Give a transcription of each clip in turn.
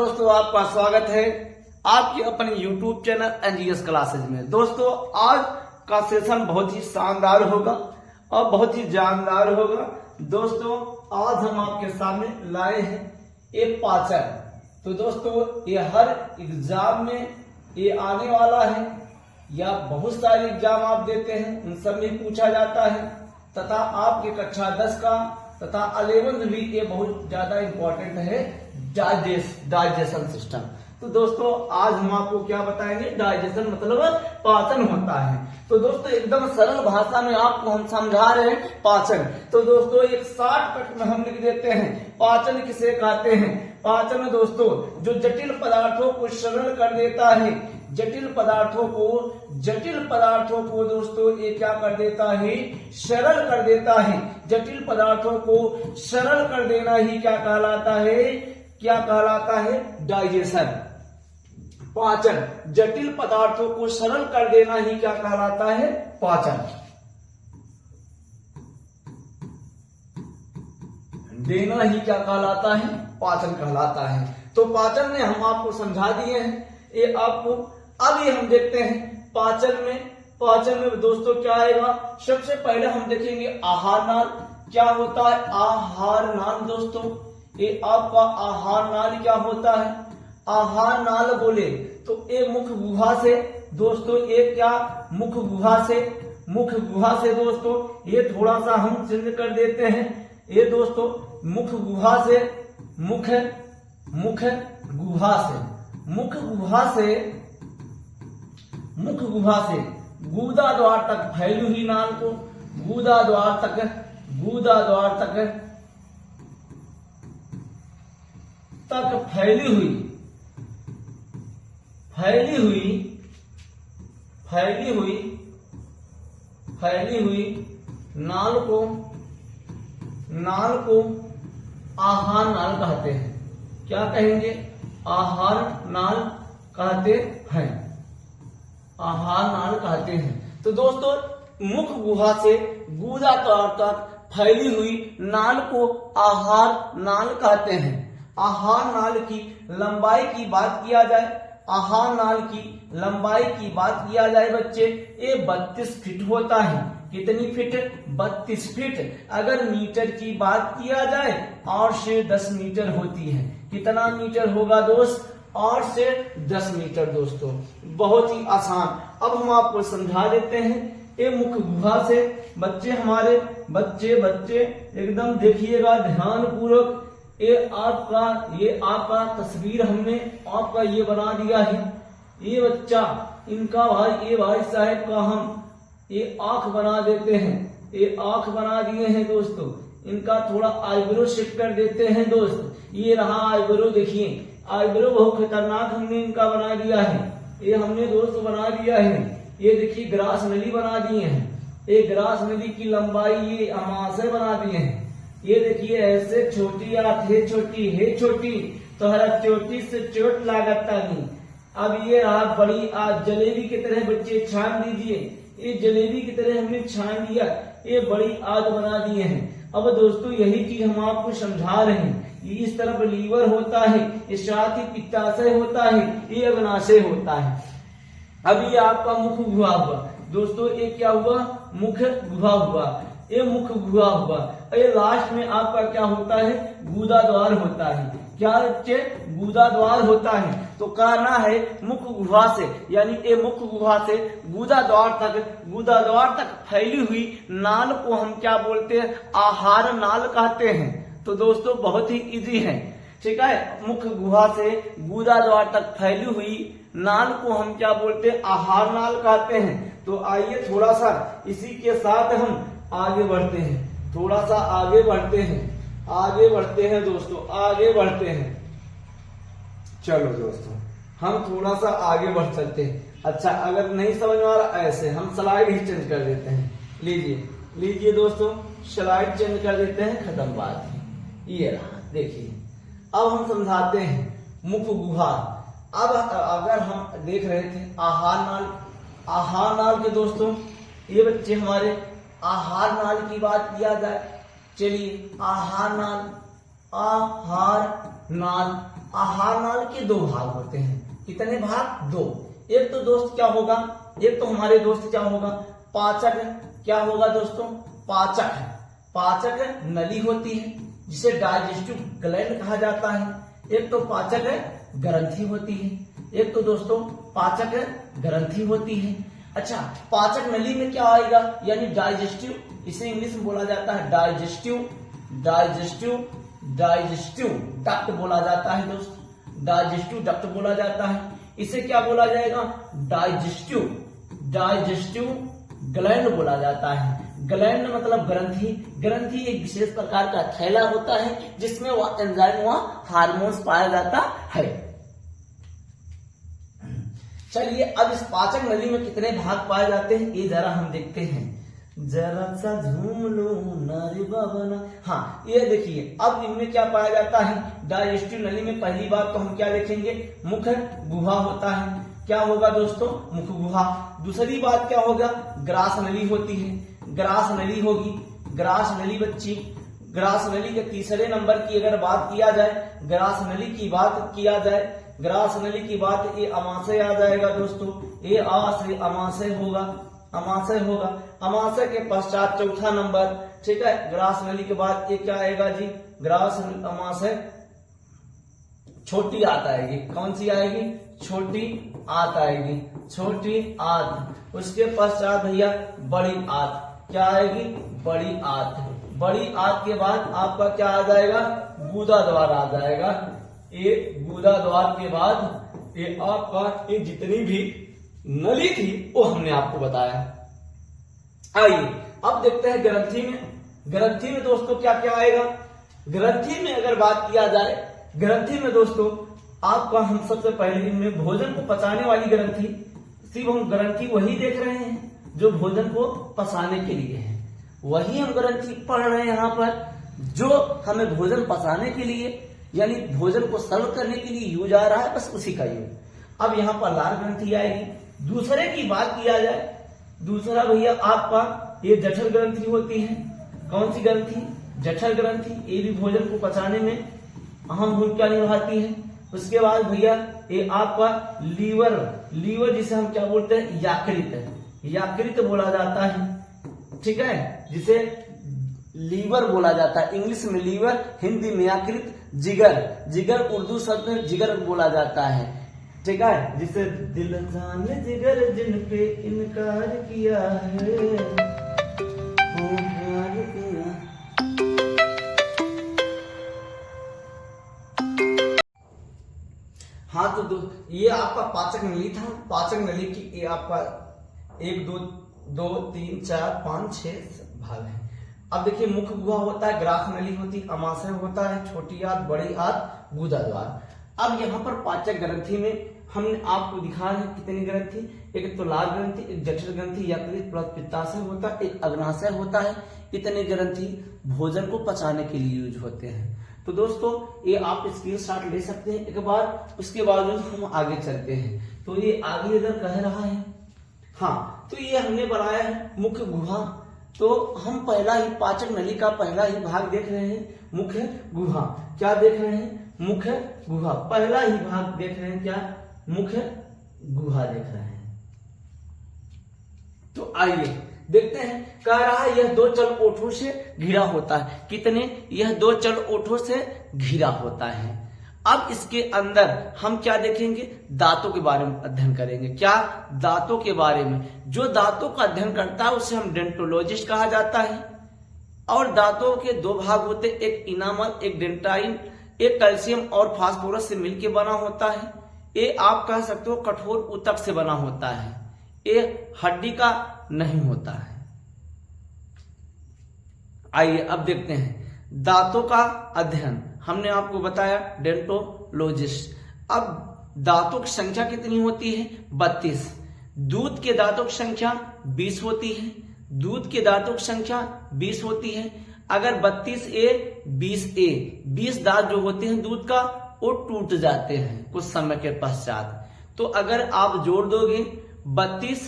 दोस्तों, आपका स्वागत है आपके अपने YouTube चैनल एनजीएस क्लासेज में। दोस्तों, आज का सेशन बहुत ही शानदार होगा और बहुत ही जानदार होगा। दोस्तों, आज हम आपके सामने लाए हैं एक पाचन। तो दोस्तों, ये हर एग्जाम में ये आने वाला है या बहुत सारे एग्जाम आप देते हैं, उन सब में पूछा जाता है तथा आपके कक्षा 10 का तथा 11th भी ये बहुत ज्यादा इंपॉर्टेंट है, डाइजेशन सिस्टम। तो दोस्तों, आज हम आपको क्या बताएंगे, डाइजेशन मतलब पाचन होता है। तो दोस्तों, एकदम सरल भाषा में आपको हम समझा रहे हैं पाचन। तो दोस्तों, एक शॉर्टकट में हम लिख देते हैं पाचन किसे कहते हैं। पाचन दोस्तों, जो जटिल पदार्थों को सरल कर देता है, जटिल पदार्थों को दोस्तों ये क्या कर देता है, सरल कर देता है। जटिल पदार्थों को सरल कर देना ही क्या कहलाता है, क्या कहलाता है, डाइजेशन। पाचन, जटिल पदार्थों को सरल कर देना ही क्या कहलाता है, पाचन। देना ही क्या कहलाता है, पाचन कहलाता है। तो पाचन में हम आपको समझा दिए हैं, ये आपको अब ये हम देखते हैं पाचन में दोस्तों क्या आएगा। सबसे पहले हम देखेंगे आहार नाल। क्या होता है आहार नाल दोस्तों, ये आपका आहार नाल क्या होता है। आहार नाल बोले तो ये मुख गुहा से दोस्तों, ये क्या मुख गुहा से दोस्तों, ये थोड़ा सा हम चेंज कर देते हैं। ये दोस्तों मुख गुहा से गुदा द्वार तक फैली हुई नाल को, गुदा द्वार तक फैली हुई नाल को आहार नाल कहते हैं। क्या कहेंगे, आहार नाल कहते हैं, आहार नाल कहते हैं। तो दोस्तों, मुख गुहा से गुदा द्वार तक फैली हुई नाल को आहार नाल कहते हैं। आहार नाल की लंबाई की बात किया जाए, बच्चे, ये 32 फीट होता है। कितनी फीट, 32 फीट। अगर मीटर की बात किया जाए 8 से 10 मीटर होती है। कितना मीटर होगा दोस्त, 8 से 10 मीटर दोस्तों, बहुत ही आसान। अब हम आपको समझा देते हैं ये मुख गुहा से। बच्चे हमारे बच्चे एकदम देखिएगा ध्यान पूर्वक। ये आपका तस्वीर हमने आपका ये बना दिया है। ये बच्चा इनका भाई साहब का हम ये आंख बना देते हैं। ये आंख बना दिए हैं दोस्तों। इनका थोड़ा आईब्रो सेट कर देते हैं दोस्त। ये रहा आईब्रो, देखिए आईब्रो बहुत खतरनाक हमने इनका बना दिया है। ये हमने दोस्त बना दिया है। ये देखिए ग्रास नली बना दिए हैं। ये ग्रास नली की लंबाई ये अमाशय बना दिए हैं। ये देखिए ऐसे छोटी है छोटी तो हर चोटी से चोट लागता नहीं। अब ये रहा बड़ी आज जलेबी की तरह, बच्चे छान दीजिए। ये जलेबी की तरह हमने छान दिया, ये बड़ी आग बना दिए हैं। अब दोस्तों, यही चीज हम आपको समझा रहे हैं। इस तरफ लीवर होता है, इस साथ ही पित्ताशय होता है, ये अग्नाशय होता है। अब ये आपका मुख गुहा हुआ दोस्तों, ये क्या हुआ, मुख गुहा हुआ। ये मुख गुहा हुआ। ये लास्ट में आपका क्या होता है, गुदा द्वार होता है। क्या बच्चे, गुदा द्वार होता है। तो कहना है मुख गुहा से, यानी ये मुख गुहा से गुदा द्वार तक फैली हुई नाल को हम क्या बोलते हैं, आहार नाल कहते हैं। तो दोस्तों, बहुत ही इजी है, ठीक है। मुख गुहा से गुदा द्वार तक फैली हुई नाल को हम क्या बोलते हैं, आहार नाल कहते हैं। तो आइए थोड़ा सा इसी के साथ हम आगे बढ़ते हैं, थोड़ा सा आगे बढ़ते हैं दोस्तों, आगे बढ़ते हैं। चलो दोस्तों, हम थोड़ा सा आगे बढ़ चलते हैं। अच्छा, अगर नहीं समझ में आ रहा ऐसे हम स्लाइड ही चेंज कर देते हैं। लीजिए दोस्तों, स्लाइड चेंज कर देते हैं, खत्म बात है। ये रहा, देखिए अब हम समझाते हैं मुख गुहा। अब अगर हम देख रहे थे आहार नाल के दोस्तों, ये बच्चे हमारे आहार नाल की बात किया जाए, चलिए आहार नाल आहार नाल के दो भाग होते हैं। कितने भाग? दो। एक तो दोस्त क्या होगा, एक तो हमारे दोस्त क्या होगा, पाचक। क्या होगा दोस्तों? पाचक। पाचक नली होती है जिसे डाइजेस्टिव ग्लैंड कहा जाता है। एक तो पाचक ग्रंथि होती है, एक तो दोस्तों पाचक ग्रंथि होती है। अच्छा, पाचक नली में क्या आएगा, यानी डाइजेस्टिव, इसे इंग्लिश में बोला जाता है डाइजेस्टिव डक्ट बोला जाता है दोस्त, डाइजेस्टिव डक्ट बोला जाता है। इसे क्या बोला जाएगा? डाइजेस्टिव ग्लैंड बोला जाता है। ग्लैंड मतलब ग्रंथि। ग्रंथि एक विशेष प्रकार का थैला होता है जिसमें वह एंजाइम व हार्मोन्स पाया जाता है। चलिए, अब इस पाचक नली में कितने भाग पाए जाते हैं ये जरा हम देखते हैं। जरा सा झूम लो नारी बाबा। हाँ, ये देखिए, अब इनमें क्या पाया जाता है? डाइजेस्टिव नली में पहली बात तो हम क्या देखेंगे? मुख गुहा होता है। क्या होगा दोस्तों? मुख गुहा। दूसरी बात क्या होगा? ग्रास नली होती है, ग्रास नली होगी। ग्रास नली बच्ची, ग्रास नली के तीसरे नंबर की अगर बात किया जाए, ग्रास नली की बात किया जाए, ग्रास नली की बात, ये अमाशय आ जाएगा दोस्तों। ये आ से अमाशय होगा, अमाशय होगा। अमाशय के पश्चात चौथा नंबर, ठीक है, ग्रास नली के बाद ये क्या आएगा जी? ग्रास अमाशय छोटी आत आएगी। कौन सी आएगी? छोटी आत आएगी, छोटी आत। उसके पश्चात भैया बड़ी आत। क्या आएगी? बड़ी आत। बड़ी आत के बाद आपका क्या आ जाएगा? गुदा द्वार आ जाएगा। ये गुदा द्वार के बाद ये आपका ये जितनी भी नली थी वो हमने आपको बताया। आइए अब देखते हैं ग्रंथि में। ग्रंथि में दोस्तों क्या क्या आएगा? ग्रंथि में अगर बात किया जाए, ग्रंथि में दोस्तों आपका हम सबसे पहले इनमें भोजन को पचाने वाली ग्रंथि, सिर्फ हम ग्रंथि वही देख रहे हैं जो भोजन को पचाने के लिए है। वही हम ग्रंथि पढ़ रहे हैं यहाँ पर जो हमें भोजन पचाने के लिए यानी भोजन को सर्व करने के लिए यूज आ रहा है, बस उसी का यूज। अब यहाँ पर लार ग्रंथि आएगी। दूसरे की बात किया जाए, दूसरा भैया आपका ये जठर ग्रंथि होती है। कौन सी ग्रंथि? जठर ग्रंथि। ये भी भोजन को पचाने में अहम भूमिका निभाती है। उसके बाद भैया ये आपका लीवर, लीवर जिसे हम क्या बोलते हैं? यकृत, यकृत बोला जाता है, ठीक है, जिसे लीवर बोला जाता है। इंग्लिश में लीवर, हिंदी में यकृत। जिगर, जिगर उर्दू शब्द में जिगर बोला जाता है, ठीक है, जिसे दिल जाने जिगर जिन पे इनकार किया है, हाँ तो ये आपका पाचक नली था। पाचक नली की ये आपका 1 2 3 4 5 6 भाग है। अब देखिए, मुख गुहा होता है, ग्रास नली होती, अमाशय होता है, छोटी आंत, बड़ी आंत, गुदा द्वार। अब यहाँ पर पाचक ग्रंथि में हमने आपको दिखाया है कितनी ग्रंथि? एक तो लार ग्रंथि, एक जठर ग्रंथि, यकृत प्लस पित्ताशय होता है, एक अग्नाशय होता है। इतने ग्रंथि भोजन को पचाने के लिए यूज होते हैं। तो दोस्तों ये आप स्क्रीनशॉट ले सकते हैं एक बार, उसके बावजूद हम आगे चलते हैं। तो ये आगे इधर कह रहा है, हाँ, तो ये हमने बनाया है मुख गुहा। तो हम पहला ही पाचक नली का पहला ही भाग देख रहे हैं, मुख गुहा। क्या देख रहे हैं? मुख गुहा। पहला ही भाग देख रहे हैं, क्या? मुख गुहा देख रहे हैं। तो आइए देखते हैं। कह रहा है यह 2 चल ओठों से घिरा होता है। कितने? यह 2 चल ओठों से घिरा होता है। अब इसके अंदर हम क्या देखेंगे? दांतों के बारे में अध्ययन करेंगे। क्या? दांतों के बारे में। जो दांतों का अध्ययन करता है उसे हम डेंटोलॉजिस्ट कहा जाता है। और दांतों के 2 भाग होते, एक इनामल, एक डेंटाइन। एक कैल्शियम और फास्फोरस से मिलकर बना होता है। ये आप कह सकते हो कठोर ऊतक से बना होता है, ये हड्डी का नहीं होता है। आइए अब देखते हैं दांतों का अध्ययन। हमने आपको बताया डेंटोलॉजिस्ट। अब दांतों की संख्या कितनी होती है? 32। दूध के दांतों की संख्या 20 होती है। दूध के दांतों की संख्या 20 होती है। अगर 32A 20A 20 दांत जो होते हैं दूध का वो टूट जाते हैं कुछ समय के पश्चात। तो अगर आप जोड़ दोगे 32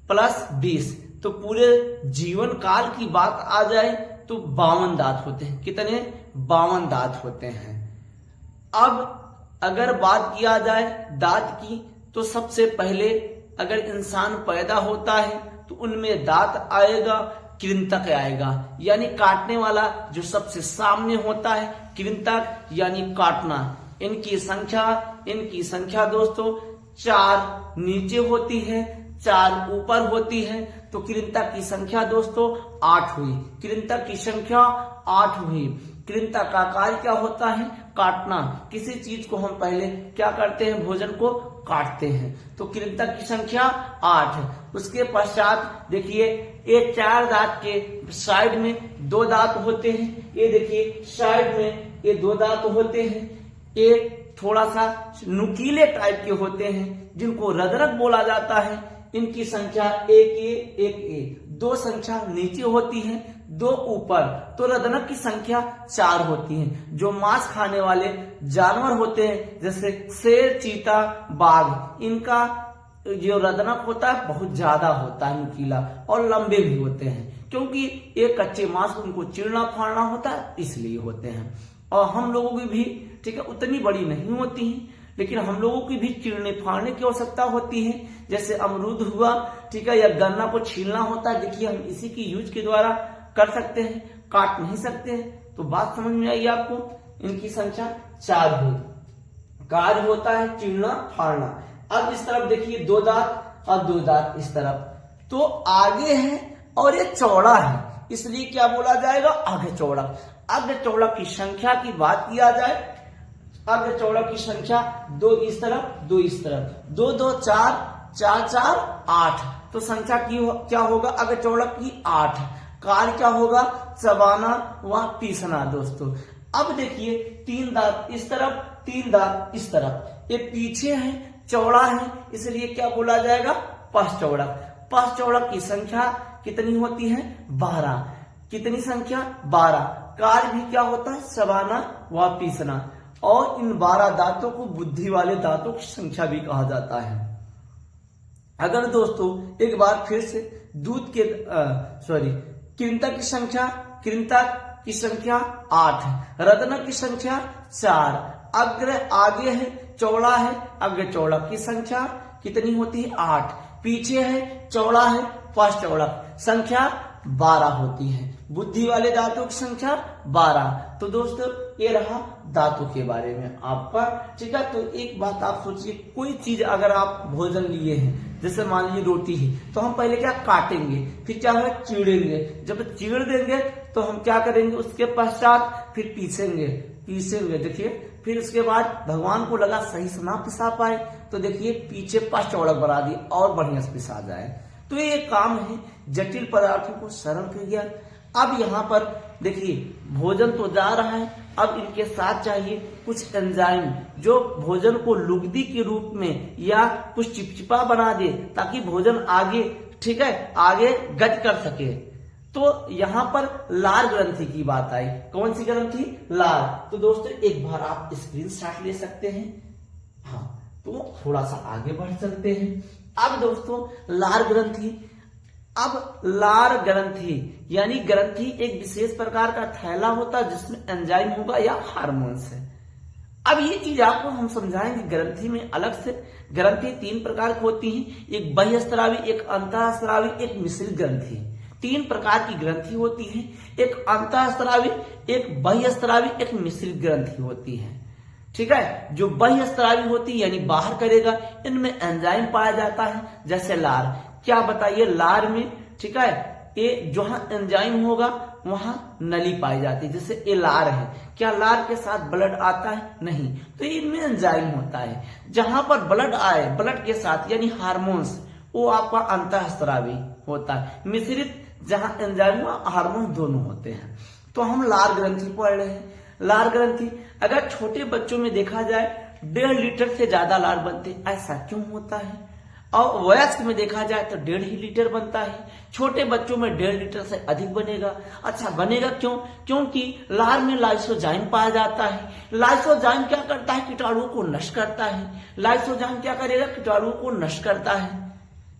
प्लस 20 तो पूरे जीवन काल की बात आ जाए तो 52 दांत होते हैं। कितने? 52 दांत होते हैं। अब अगर बात किया जाए दांत की, तो सबसे पहले अगर इंसान पैदा होता है तो उनमें दांत आएगा, कृंतक आएगा, यानी काटने वाला जो सबसे सामने होता है, कृंतक यानी काटना। इनकी संख्या दोस्तों 4 नीचे होती है, 4 ऊपर होती है। तो कृंतक की संख्या दोस्तों 8 हुई। कृंतक की संख्या 8 हुई। कृंतक का कार्य क्या होता है? काटना। किसी चीज को हम पहले क्या करते हैं? भोजन को काटते हैं। तो कृंतक की संख्या 8। उसके पश्चात देखिए, ये 4 दांत के साइड में 2 दांत होते हैं। ये देखिए साइड में ये 2 दांत होते हैं। ये थोड़ा सा नुकीले टाइप के होते हैं, जिनको रदरक बोला जाता है। इनकी संख्या 1 2 संख्या नीचे होती है, 2 ऊपर। तो रदनक की संख्या 4 होती है। जो मांस खाने वाले जानवर होते हैं जैसे शेर, चीता, बाघ, इनका जो रदनक होता है बहुत ज्यादा होता है, नुकीला, और लंबे भी होते हैं, क्योंकि एक कच्चे मांस को उनको चीरना फाड़ना होता है, इसलिए होते हैं। और हम लोगों की भी ठीक है उतनी बड़ी नहीं होती है, लेकिन हम लोगों की भी चीरने फाड़ने की आवश्यकता होती है। जैसे अमरूद हुआ, ठीक है, या गन्ना को छीलना होता है, देखिए हम इसी की यूज के द्वारा कर सकते हैं, काट नहीं सकते हैं। तो बात समझ में आई आपको? इनकी संख्या 4 हुई। कार्य होता है चीरना फाड़ना। अब इस तरफ देखिए 2 दांत और 2 दांत इस तरफ, तो आगे है और ये चौड़ा है, इसलिए क्या बोला जाएगा? आगे चौड़ा। आगे चौड़ा की संख्या की बात किया जाए, आगे चौड़ा की संख्या 2 इस तरफ, 2 इस तरफ, 2 2 4 4 4 8। तो संख्या की क्या होगा? आगे चौड़ा की 8। कार्य क्या होगा? चबाना व पीसना दोस्तों। अब देखिए 3 दांत इस तरफ, 3 दांत इस तरफ, ये पीछे है, चौड़ा है, इसलिए क्या बोला जाएगा? पश्च चौड़ा। पश्च चौड़ा की संख्या कितनी होती है? 12। कितनी संख्या? 12। कार्य भी क्या होता है? चबाना व पीसना। और इन 12 दांतों को बुद्धि वाले दांतों की संख्या भी कहा जाता है। अगर दोस्तों एक बार फिर से दूध के कृंतक की संख्या 8, रत्नक की संख्या 4, अग्र आगे है, चौड़ा है, अग्र चौड़ा की संख्या कितनी होती है? 8, पीछे है, चौड़ा है, पश्च चौड़ा, संख्या 12 होती है। बुद्धि वाले दांतों की संख्या 12। तो दोस्तों ये रहा दांतों के बारे में आपका, ठीक है। तो एक बात आप सोचिए, कोई चीज अगर आप भोजन लिए हैं, जैसे मान लीजिए रोटी है, तो हम पहले क्या काटेंगे, फिर क्या होगा? चीरेंगे। जब चीर देंगे तो हम क्या करेंगे? उसके पश्चात फिर पीसेंगे। देखिए, फिर उसके बाद भगवान को लगा सही से ना पिसा पाए, तो देखिए पीछे पश्च चौड़ा बना दिए और बढ़िया से पिसा जाए। तो ये काम है जटिल पदार्थों को सरल कर दिया। अब यहाँ पर देखिए भोजन तो जा रहा है, अब इनके साथ चाहिए कुछ एंजाइम जो भोजन को लुगदी के रूप में या कुछ चिपचिपा बना दे, ताकि भोजन आगे, ठीक है, आगे गति कर सके। तो यहाँ पर लार ग्रंथि की बात आई। कौन सी ग्रंथि? लार। तो दोस्तों एक बार आप स्क्रीनशॉट ले सकते हैं। हाँ, तो थोड़ा सा आगे बढ़ चलते हैं। अब दोस्तों लार ग्रंथि, अब लार ग्रंथि यानी ग्रंथि एक विशेष प्रकार का थैला होता है जिसमें एंजाइम होगा या हार्मोन्स है। अब ये चीज आपको हम समझाएंगे। ग्रंथि में अलग से ग्रंथि 3 प्रकार की होती हैं, एक बहिःस्रावी, एक अंतःस्रावी, एक मिश्रित ग्रंथि। 3 प्रकार की ग्रंथि होती है, एक अंतःस्रावी, एक बहिःस्रावी, एक मिश्रित ग्रंथि होती है, ठीक है। जो बहिःस्रावी होती है यानी बाहर करेगा, इनमें एंजाइम पाया जाता है, जैसे लार। क्या बताइए? लार में, ठीक है, ये जहां एंजाइम होगा वहां नली पाई जाती है, जैसे ये लार है। क्या लार के साथ ब्लड आता है? नहीं। तो इनमें एंजाइम होता है। जहां पर ब्लड आए, ब्लड के साथ यानी हार्मोन्स, वो आपका अंतःस्रावी होता है। मिश्रित जहां एंजाइम व हार्मोन दोनों होते हैं। तो हम लार ग्रंथि पढ़ रहे हैं। लार ग्रंथि अगर छोटे बच्चों में देखा जाए 1.5 लीटर से ज्यादा लार बनते, ऐसा क्यों होता है? और वयस्क में देखा जाए तो 1.5 ही लीटर बनता है। छोटे बच्चों में 1.5 लीटर से अधिक बनेगा। अच्छा, बनेगा क्यों? क्योंकि लार में लाइसोजाइम पाया जाता है। लाइसोजाइम क्या करता है? कीटाणुओं को नष्ट करता है। लाइसोजाइम क्या करेगा? कीटाणुओं को नष्ट करता है,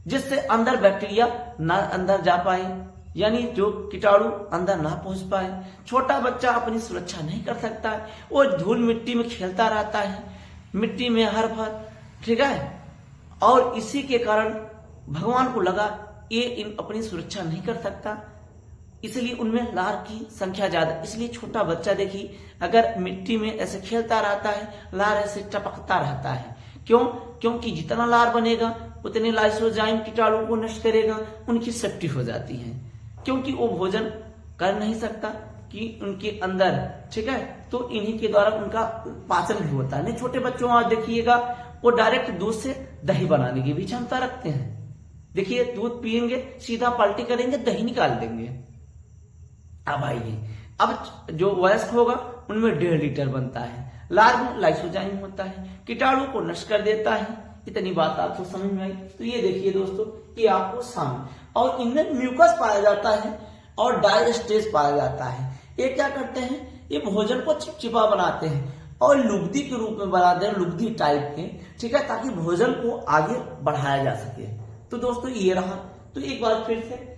जिससे अंदर बैक्टीरिया ना अंदर जा पाए, यानी जो कीटाणु अंदर ना पहुंच पाए। छोटा बच्चा अपनी सुरक्षा नहीं कर सकता है, वो धूल मिट्टी में खेलता रहता है, मिट्टी में हर भर, ठीक है। और इसी के कारण भगवान को लगा ये अपनी सुरक्षा नहीं कर सकता, इसलिए उनमें लार की संख्या ज्यादा। इसलिए छोटा बच्चा देखिए अगर मिट्टी में ऐसे खेलता रहता है, लार ऐसे टपकता रहता है। क्यों? क्योंकि जितना लार बनेगा उतने लाइसोजाइम कीटाणु को नष्ट करेगा, उनकी सेफ्टी हो जाती है। क्योंकि वो भोजन कर नहीं सकता कि उनके अंदर, ठीक है, तो इन्हीं के द्वारा उनका पाचन भी होता है। नहीं, छोटे बच्चों आप देखिएगा वो डायरेक्ट दूध से दही बनाने की भी क्षमता रखते हैं। देखिए दूध पियेंगे, सीधा पलटी करेंगे, दही निकाल देंगे। अब आइए, अब जो वयस्क होगा उनमें 1.5 लीटर बनता है। लार में लाइसोजाइम होता है, कीटाणु को नष्ट कर देता है। इतनी बात आपको समझ में आई? तो ये देखिए दोस्तों, ये आपको सामने, और इनमें म्यूकस पाया जाता है और डायस्टेज पाया जाता है। ये क्या करते हैं, ये भोजन को चिपचिपा बनाते हैं और लुगदी के रूप में बनाते हैं, लुगदी टाइप के, ठीक है, ताकि भोजन को आगे बढ़ाया जा सके। तो दोस्तों ये रहा। तो एक बार फिर से,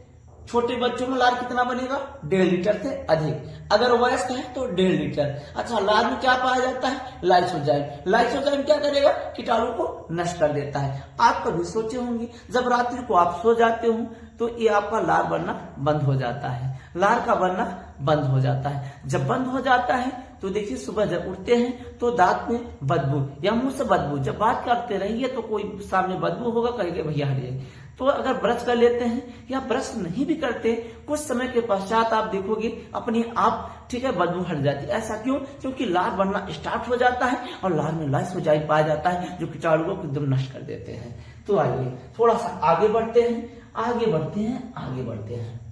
छोटे बच्चों में लार कितना बनेगा? 1.5 लीटर से अधिक। अगर वयस्क है तो 1.5 लीटर। अच्छा, लार में क्या पाया जाता है? लाइसोजाइम। लाइसोजाइम क्या करेगा? कीटाणु को नष्ट कर देता है। आप कभी सोचे होंगे जब रात्रि को आप सो जाते हो तो ये आपका लार बनना बंद हो जाता है, लार का बनना बंद हो जाता है। जब बंद हो जाता है तो देखिए सुबह जब उठते हैं तो दांत में बदबू या मुंह से बदबू, जब बात करते रहिए तो कोई सामने बदबू होगा, कहेंगे भैया हटिए। तो अगर ब्रश कर लेते हैं या ब्रश नहीं भी करते, कुछ समय के पश्चात आप देखोगे अपने आप, ठीक है, बदबू हट जाती है। ऐसा क्यों? क्योंकि लार बनना स्टार्ट हो जाता है और लार में लाइसोजाइम पाया जाता है जो कीटाणु को एकदम नष्ट कर देते हैं। तो आइए थोड़ा सा आगे बढ़ते हैं, आगे बढ़ते हैं, आगे बढ़ते हैं।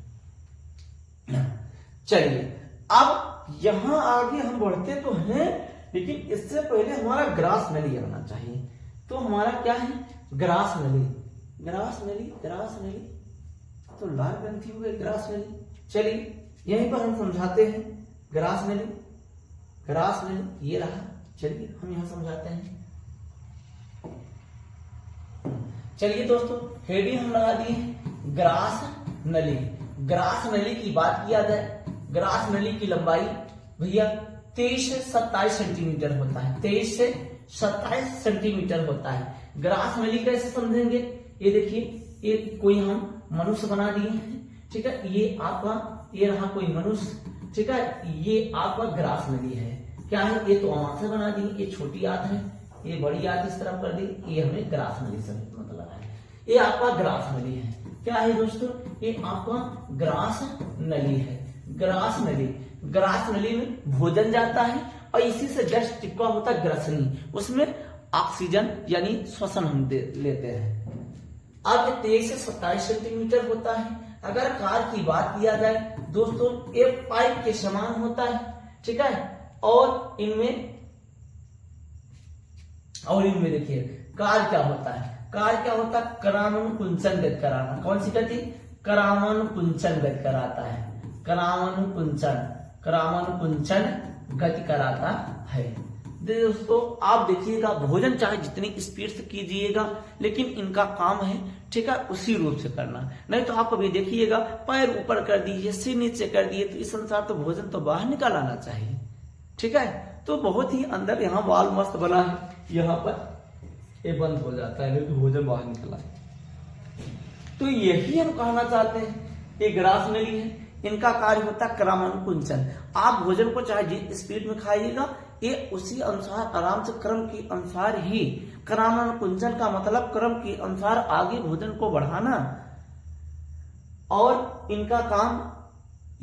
चलिए अब यहां आगे हम बढ़ते तो हैं, लेकिन इससे पहले हमारा ग्रास नली आना चाहिए। तो हमारा क्या है? ग्रास नली। ग्रास नली, ग्रास नली तो लार ग्रंथि हो गई, ग्रास नली। चलिए यहीं पर हम समझाते हैं ग्रास नली। ग्रास नली ये रहा, चलिए हम यहां समझाते हैं। चलिए दोस्तों, हेडिंग हम लगा दिए हैं ग्रास नली। ग्रास नली की बात किया जाए, ग्रास नली की लंबाई भैया 23 से 27 सेंटीमीटर होता है। 23 से 27 सेंटीमीटर होता है। ग्रास नली कैसे समझेंगे? ये देखिए, ये कोई हम मनुष्य बना दिए हैं, ठीक है, ये आपका, ये रहा कोई मनुष्य, ठीक है, ये आपका ग्रास नली है। क्या है? ये तो आंखें बना दी, ये छोटी आंख है, ये बड़ी आंख इस तरफ कर दी, ये हमें ग्रास नली से मतलब है। ये आपका ग्रास नली है। क्या है दोस्तों? ये आपका ग्रास नली है। ग्रास नली, ग्रास नली में भोजन जाता है और इसी से जस्ट चिपका होता है ग्रसनी, उसमें ऑक्सीजन यानी श्वसन हम लेते हैं। अब 23 से 27 सेंटीमीटर होता है। अगर कार की बात किया जाए दोस्तों, एक पाइप के समान होता है, ठीक है, और इनमें देखिए कार क्या होता है? कार क्या होता है? करानुकुंचन गति कराना। कौन सी गति? करानुकुंचन गति कराता है। करानुकुंचन गति कराता है। दोस्तों आप देखिएगा, भोजन चाहे जितनी स्पीड से कीजिएगा, लेकिन इनका काम है, ठीक है, उसी रूप से करना। नहीं तो आप कभी देखिएगा पैर ऊपर कर दीजिए, सिर नीचे कर दिए, तो इस अनुसार तो भोजन तो बाहर निकाल आना चाहिए, ठीक है। तो बहुत ही अंदर यहाँ वाल मस्त बना है, यहाँ पर ये बंद हो जाता है, लेकिन भोजन बाहर निकला है। तो यही हम कहना चाहते हैं, ये ग्रास नली है, इनका कार्य होता है क्रमानुकुंचन। आप भोजन को चाहे जिस स्पीड में खाइएगा, ये उसी अनुसार आराम से क्रम के अनुसार ही, क्रमानुकुंचन का मतलब क्रम के अनुसार आगे भोजन को बढ़ाना। और इनका काम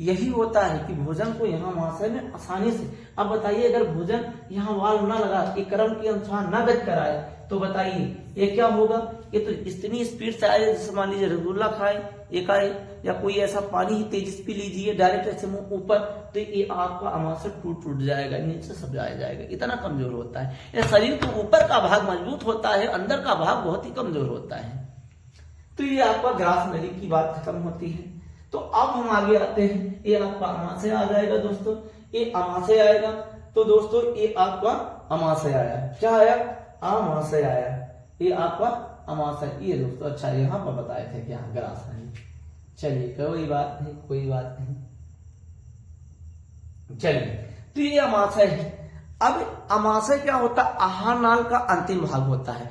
यही होता है कि भोजन को यहाँ महाशय में आसानी से, अब बताइए अगर भोजन यहाँ वाल ना लगा, ये क्रम के अनुसार ना गति कराए, तो बताइए ये क्या होगा? ये तो इतनी स्पीड से आए, जैसे मान लीजिए रसगुल्ला खाए एक आए, या कोई ऐसा पानी ही तेजी से पी लीजिए डायरेक्ट ऐसे मुंह ऊपर, तो ये आपका आमाशय टूट जाएगा, नीचे सब जाएगा, इतना कमजोर होता है। ये शरीर के ऊपर का भाग मजबूत होता है, अंदर का भाग बहुत ही कमजोर होता है। तो ये आपका ग्रास नली की बात खत्म होती है। तो अब हम आगे आते हैं, ये आपका अमाशय आ जाएगा दोस्तों, ये अमाशय आएगा। तो दोस्तों ये आपका अमाशय आया, क्या आया? अमाशय आया, ये आपका अमाशय। ये दोस्तों अच्छा यहाँ पर बताए थे क्या ग्रास नली। चलिए कोई बात नहीं, कोई बात नहीं। चलिए तो ये अमाशय है। अब अमाशय क्या होता है, आहार नाल का अंतिम भाग होता है,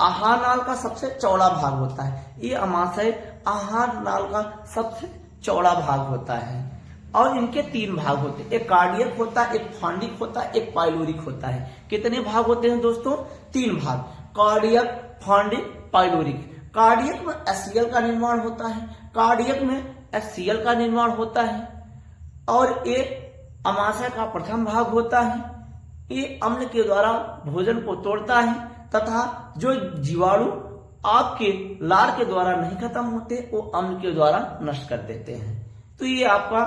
आहार नाल का सबसे चौड़ा भाग होता है। ये अमाशय आहार नाल का सबसे चौड़ा भाग होता है और इनके 3 भाग होते हैं, एक कार्डियक होता है, एक फॉन्डिक होता है, एक पाइलोरिक होता है। कितने भाग होते हैं दोस्तों? 3 भाग, कार्डियक, फॉन्डिक, पाइलोरिक। कार्डियक में एचसीएल का निर्माण होता है, कार्डियक में एचसीएल का निर्माण होता है और ये अमाशय का प्रथम भाग होता है। ये अम्ल के द्वारा भोजन को तोड़ता है तथा जो जीवाणु आपके लार के द्वारा नहीं खत्म होते वो अम्ल के द्वारा नष्ट कर देते हैं। तो ये आपका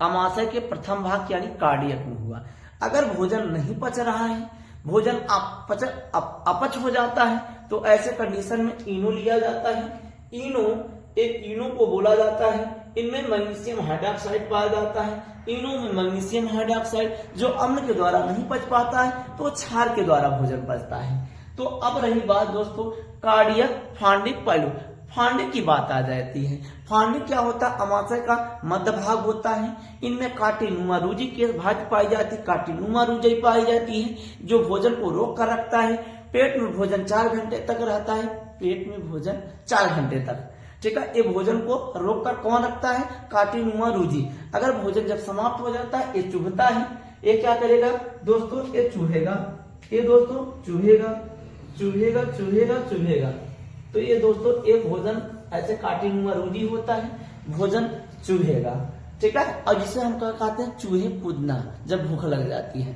अमाशय के प्रथम भाग यानी कार्डियक में हुआ। अगर भोजन नहीं पच रहा है, भोजन अपच हो जाता है, तो ऐसे कंडीशन में इनो लिया जाता है। इनो को बोला जाता है, इनमें मैग्नीशियम हाइड्रोक्साइड पाया जाता है। इनो में मैग्नीशियम हाइड्रोक्साइड जो अम्ल के द्वारा नहीं पच पाता है तो क्षार के द्वारा भोजन पचता है। तो अब रही बात दोस्तों कार्डियक, फॉन्डिक, पाइलोरिक। फॉन्डिक की बात आ जाती है। फॉन्डिक क्या होता है? अमाशय का मध्य भाग होता है। इनमें कांटेनुमा रूजी के भाज पाई जाती है, कांटेनुमा रूजी पाई जाती है जो भोजन को रोक कर रखता है। पेट में भोजन 4 घंटे तक रहता है, पेट में भोजन 4 घंटे तक, ठीक है। ये भोजन को रोक कर कौन रखता है? कांटेनुमा रूजी। अगर भोजन जब समाप्त हो जाता है ये चुभता है। ये क्या करेगा दोस्तों? ये चूहेगा, ये दोस्तों चूहेगा, चूहेगा, चूहेगा, चूहेगा। तो ये दोस्तों एक भोजन ऐसे कांटेनुमा रूजी होता है, भोजन चूहेगा, ठीक है। और जिसे हम क्या कहते हैं? चूहे कूदना, जब भूख लग जाती है।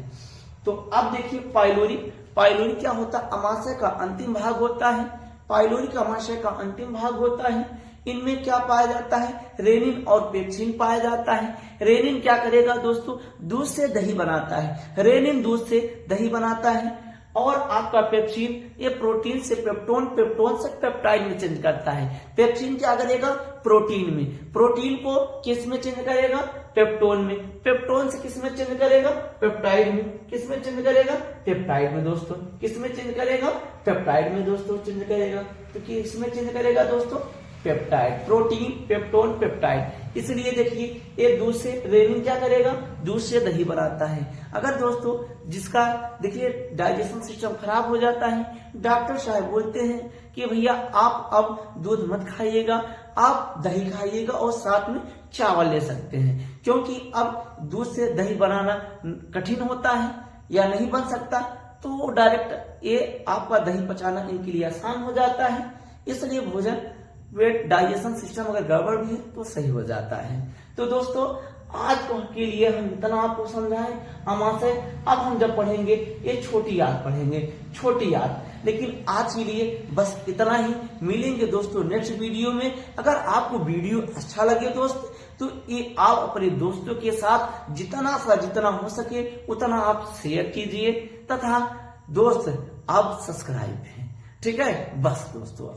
तो अब देखिए पाइलोरिक। पाइलोरिक क्या होता है? अमाशय का अंतिम भाग होता है। पाइलोरिक अमाशय का अंतिम भाग होता है। इनमें क्या पाया जाता है? रेनिन और पेप्सिन पाया जाता है। रेनिन क्या करेगा दोस्तों? दूध से दही बनाता है। रेनिन दूध से दही बनाता है और आपका पेप्सिन ये प्रोटीन से पेप्टोन, पेप्टोन से पेप्टाइड में चेंज करता है। पेप्सिन क्या करेगा? प्रोटीन में, प्रोटीन को किस में चेंज करेगा? पेप्टोन में, पेप्टोन से किस में चेंज करेगा? पेप्टाइड में, किस में चेंज करेगा? पेप्टाइड में दोस्तों, किस में चेंज करेगा? पेप्टाइड में दोस्तों चेंज करेगा। तो किस में चेंज करेगा दोस्तों? Peptide, protein, peptone, peptide. इसलिए देखिए ये दूध से रेनिन क्या करेगा? दूध से दही बनाता है। अगर दोस्तों जिसका देखिए डाइजेशन सिस्टम खराब हो जाता है, डॉक्टर साहब बोलते हैं कि भैया आप अब दूध मत खाइएगा, आप दही खाइएगा और साथ में चावल ले सकते हैं, क्योंकि अब दूध से दही बनाना कठिन होता है या नहीं बन सकता, तो डायरेक्ट ये आपका दही पचाना इनके लिए आसान हो जाता है। इसलिए भोजन वेट डाइजेशन सिस्टम अगर गड़बड़ भी है तो सही हो जाता है। तो दोस्तों आज के लिए हम इतना आपको समझाएं अमाशय। अब हम जब पढ़ेंगे ये छोटी याद पढ़ेंगे, छोटी याद। लेकिन आज के लिए बस इतना ही। मिलेंगे दोस्तों नेक्स्ट वीडियो में। अगर आपको वीडियो अच्छा लगे दोस्त तो ये आप अपने दोस्तों के साथ जितना हो सके उतना आप शेयर कीजिए तथा दोस्त आप सब्सक्राइब है, ठीक है। बस दोस्तों